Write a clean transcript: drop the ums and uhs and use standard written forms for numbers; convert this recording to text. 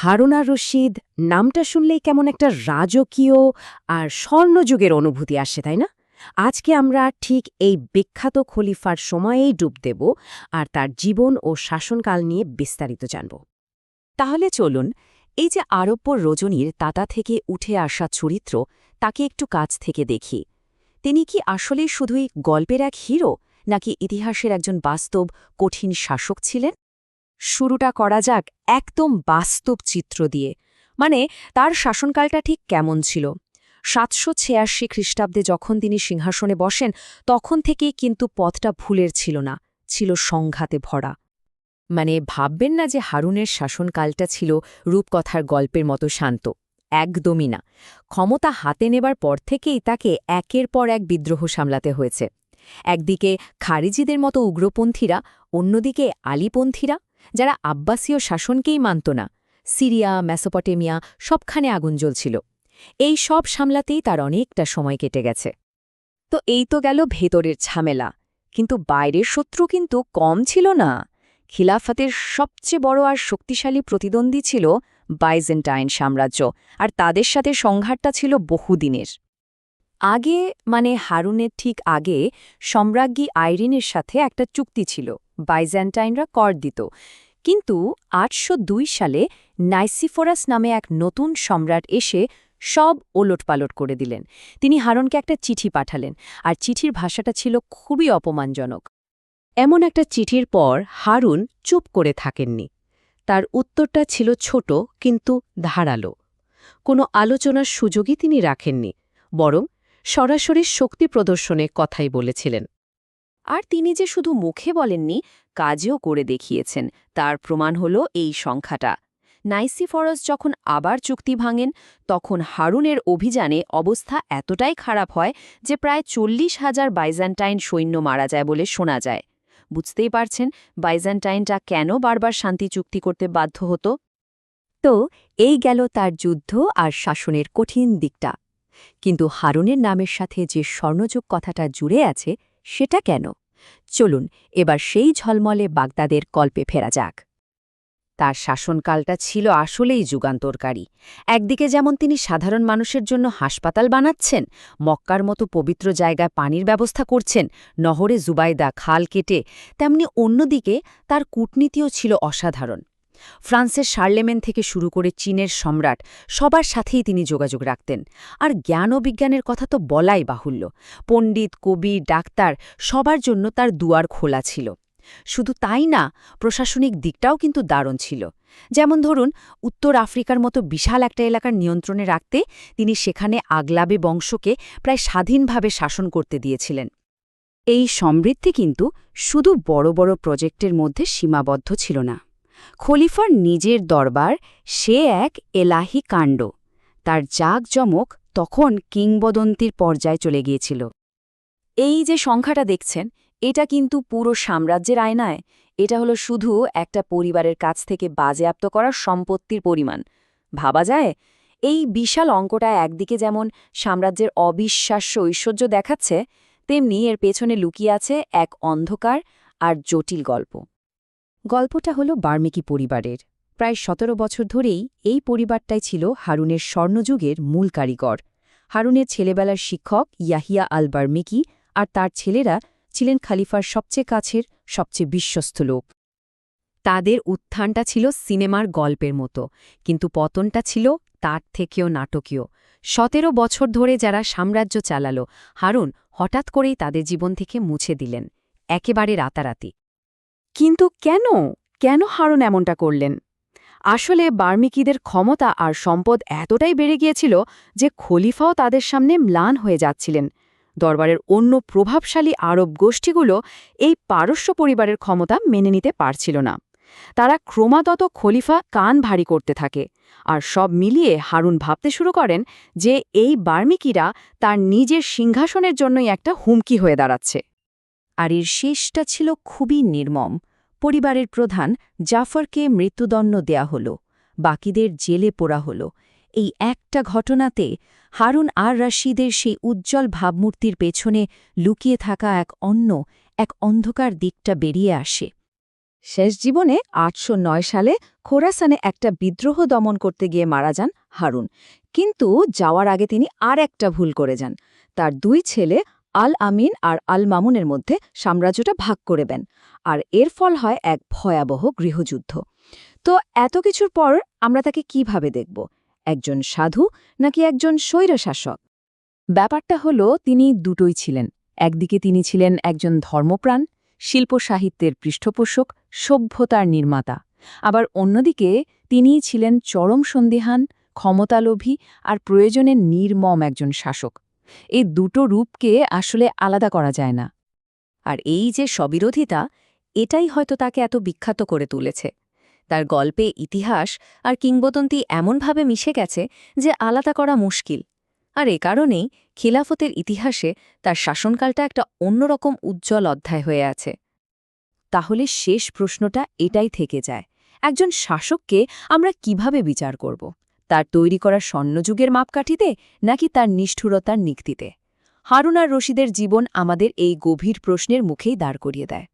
হারুন আর রশিদ নামটা শুনলেই কেমন একটা রাজকীয় আর স্বর্ণযুগের অনুভূতি আসে, তাই না? আজকে আমরা ঠিক এই বিখ্যাত খলিফার সময়েই ডুব দেব আর তার জীবন ও শাসনকাল নিয়ে বিস্তারিত জানব। তাহলে চলুন এই যে আরব্য রজনীর তাতা থেকে উঠে আসা চরিত্র তাকে একটু কাছ থেকে দেখি। তিনি কি আসলে শুধুই গল্পের এক হিরো নাকি ইতিহাসের একজন বাস্তব কঠিন শাসক ছিলেন? শুরুটা করা যাক একদম বাস্তব চিত্র দিয়ে, মানে তার শাসনকালটা ঠিক কেমন ছিল। ৭৮৬ খ্রিস্টাব্দে যখন তিনি সিংহাসনে বসেন তখন থেকেই কিন্তু পথটা ভুলের ছিল না, ছিল সংঘাতে ভরা। মানে ভাববেন না যে হারুনের শাসনকালটা ছিল রূপকথার গল্পের মতো শান্ত, একদমই না। ক্ষমতা হাতে নেবার পর থেকেই তাকে একের পর এক বিদ্রোহ সামলাতে হয়েছে। একদিকে খারিজিদের মতো উগ্রপন্থীরা, অন্যদিকে আলীপন্থীরা যারা আব্বাসীয় শাসনকেই মানত না। সিরিয়া, মেসোপটেমিয়া সবখানে আগুন জ্বলছিল। এই সব সামলাতেই তার অনেকটা সময় কেটে গেছে। তো এই তো গেল ভেতরের ঝামেলা, কিন্তু বাইরের শত্রু কিন্তু কম ছিল না। খিলাফতের সবচেয়ে বড় আর শক্তিশালী প্রতিদ্বন্দ্বী ছিল বাইজেন্টাইন সাম্রাজ্য, আর তাদের সাথে সংঘাতটা ছিল বহুদিনের। আগে, মানে হারুনের ঠিক আগে, সম্রাজ্ঞী আইরিনের সাথে একটা চুক্তি ছিল, বাইজেন্টাইনরা কর দিত। কিন্তু ৮০২ সালে নাইসিফোরাস নামে এক নতুন সম্রাট এসে সব ওলটপালট করে দিলেন। তিনি হারুনকে একটা চিঠি পাঠালেন, আর চিঠির ভাষাটা ছিল খুবই অপমানজনক। এমন একটা চিঠির পর হারুন চুপ করে থাকেননি। তার উত্তরটা ছিল ছোট কিন্তু ধারালো। কোনো আলোচনার সুযোগই তিনি রাখেননি, বরং সরাসরি শক্তি প্রদর্শনে কথাই বলেছিলেন। আর তিনি যে শুধু মুখে বলেননি, কাজেও করে দেখিয়েছেন। তার প্রমাণ হল এই সংখ্যাটা। নাইসিফরস যখন আবার চুক্তি ভাঙেন, তখন হারুনের অভিযানে অবস্থা এতটাই খারাপ হয় যে প্রায় ৪০,০০০ বাইজেন্টাইন সৈন্য মারা যায় বলে শোনা যায়। বুঝতেই পারছেন বাইজেন্টাইনটা কেন বারবার শান্তি চুক্তি করতে বাধ্য হতো। তো এই গেল তার যুদ্ধ আর শাসনের কঠিন দিকটা। কিন্তু হারুনের নামের সাথে যে স্বর্ণযুগ কথাটা জুড়ে আছে, সেটা কেন? চলুন এবার সেই ঝলমলে বাগদাদের গল্পে ফেরা যাক। তার শাসনকালটা ছিল আসলেই যুগান্তরকারী। একদিকে যেমন তিনি সাধারণ মানুষের জন্য হাসপাতাল বানাচ্ছেন, মক্কার মতো পবিত্র জায়গায় পানির ব্যবস্থা করছেন, নহরে জুবাইদা খাল কেটে, তেমনি অন্যদিকে তার কূটনীতিও ছিল অসাধারণ। ফ্রান্সের শার্লেমেন থেকে শুরু করে চীনের সম্রাট, সবার সাথেই তিনি যোগাযোগ রাখতেন। আর জ্ঞান ও বিজ্ঞানের কথা তো বলাই বাহুল্য। পণ্ডিত, কবি, ডাক্তার সবার জন্য তার দুয়ার খোলা ছিল। শুধু তাই না, প্রশাসনিক দিকটাও কিন্তু দারুণ ছিল। যেমন ধরুন, উত্তর আফ্রিকার মতো বিশাল একটা এলাকার নিয়ন্ত্রণে রাখতে তিনি সেখানে আগলাবে বংশকে প্রায় স্বাধীনভাবে শাসন করতে দিয়েছিলেন। এই সমৃদ্ধি কিন্তু শুধু বড় বড় প্রজেক্টের মধ্যে সীমাবদ্ধ ছিল না। খলিফার নিজের দরবার সে এক এলাহি কাণ্ড। তার জাঁকজমক তখন কিংবদন্তির পর্যায়ে চলে গিয়েছিল। এই যে সংখ্যাটা দেখছেন, এটা কিন্তু পুরো সাম্রাজ্যের আয়নায়। এটা হলো শুধু একটা পরিবারের কাছ থেকে বাজেয়াপ্ত করা সম্পত্তির পরিমাণ। ভাবা যায়, এই বিশাল অঙ্কটা একদিকে যেমন সাম্রাজ্যের অবিশ্বাস্য ঐশ্বর্য দেখাচ্ছে, তেমনি এর পেছনে লুকিয়ে আছে এক অন্ধকার আর জটিল গল্প। গল্পটা হলো বার্মেকি পরিবারের। প্রায় ১৭ বছর ধরেই এই পরিবারটাই ছিল হারুনের স্বর্ণযুগের মূল কারিগর। হারুনের ছেলেবেলার শিক্ষক ইয়াহিয়া আল বার্মেকি আর তার ছেলেরা ছিলেন খলিফার সবচেয়ে কাছের, সবচেয়ে বিশ্বস্ত লোক। তাদের উত্থানটা ছিল সিনেমার গল্পের মতো, কিন্তু পতনটা ছিল তার থেকেও নাটকীয়। ১৭ বছর ধরে যারা সাম্রাজ্য চালাল, হারুন হঠাৎ করেই তাদের জীবন থেকে মুছে দিলেন, একেবারে রাতারাতি। কিন্তু কেন কেন হারুন এমনটা করলেন? আসলে বার্মিকিদের ক্ষমতা আর সম্পদ এতটাই বেড়ে গিয়েছিল যে খলিফাও তাদের সামনে ম্লান হয়ে যাচ্ছিলেন। দরবারের অন্য প্রভাবশালী আরব গোষ্ঠীগুলো এই পারস্য পরিবারের ক্ষমতা মেনে নিতে পারছিল না। তারা ক্রমাগত খলিফা কান ভারী করতে থাকে, আর সব মিলিয়ে হারুন ভাবতে শুরু করেন যে এই বার্মিকিরা তার নিজের সিংহাসনের জন্যই একটা হুমকি হয়ে দাঁড়াচ্ছে। আর এর শেষটা ছিল খুবই নির্মম। পরিবারের প্রধান জাফরকে মৃত্যুদণ্ড দেয়া হল, বাকিদের জেলে পোড়া হল। এই একটা ঘটনাতে হারুন আর রশিদের সেই উজ্জ্বল ভাবমূর্তির পেছনে লুকিয়ে থাকা এক অন্ধকার দিকটা বেরিয়ে আসে। শেষ জীবনে ৮০৯ সালে খোরাসানে একটা বিদ্রোহ দমন করতে গিয়ে মারা যান হারুন। কিন্তু যাওয়ার আগে তিনি আর একটা ভুল করে যান। তার ২ ছেলে আল আমিন আর আল মামুনের মধ্যে সাম্রাজ্যটা ভাগ করে দেন, আর এর ফল হয় এক ভয়াবহ গৃহযুদ্ধ। তো এত কিছুর পর আমরা তাকে কিভাবে দেখব? একজন সাধু নাকি একজন স্বৈরশাসক? ব্যাপারটা হলো তিনি দুটোই ছিলেন। একদিকে তিনি ছিলেন একজন ধর্মপ্রাণ, শিল্প সাহিত্যের পৃষ্ঠপোষক, সভ্যতার নির্মাতা। আবার অন্যদিকে তিনিই ছিলেন চরম সন্দিহান, ক্ষমতালোভী আর প্রয়োজনে নির্মম একজন শাসক। এই দুটো রূপকে আসলে আলাদা করা যায় না। আর এই যে স্ববিরোধিতা, এটাই হয়তো তাকে এত বিখ্যাত করে তুলেছে। তার গল্পে ইতিহাস আর কিংবদন্তি এমনভাবে মিশে গেছে যে আলাদা করা মুশকিল। আর এ কারণেই খিলাফতের ইতিহাসে তার শাসনকালটা একটা অন্যরকম উজ্জ্বল অধ্যায় হয়ে আছে। তাহলে শেষ প্রশ্নটা এটাই থেকে যায়, একজন শাসককে আমরা কিভাবে বিচার করব? তার তৈরি করা স্বর্ণযুগের মাপকাঠিতে নাকি তার নিষ্ঠুরতার নিক্তিতে? হারুন আর রশিদের জীবন আমাদের এই গভীর প্রশ্নের মুখেই দাঁড় করিয়ে দেয়।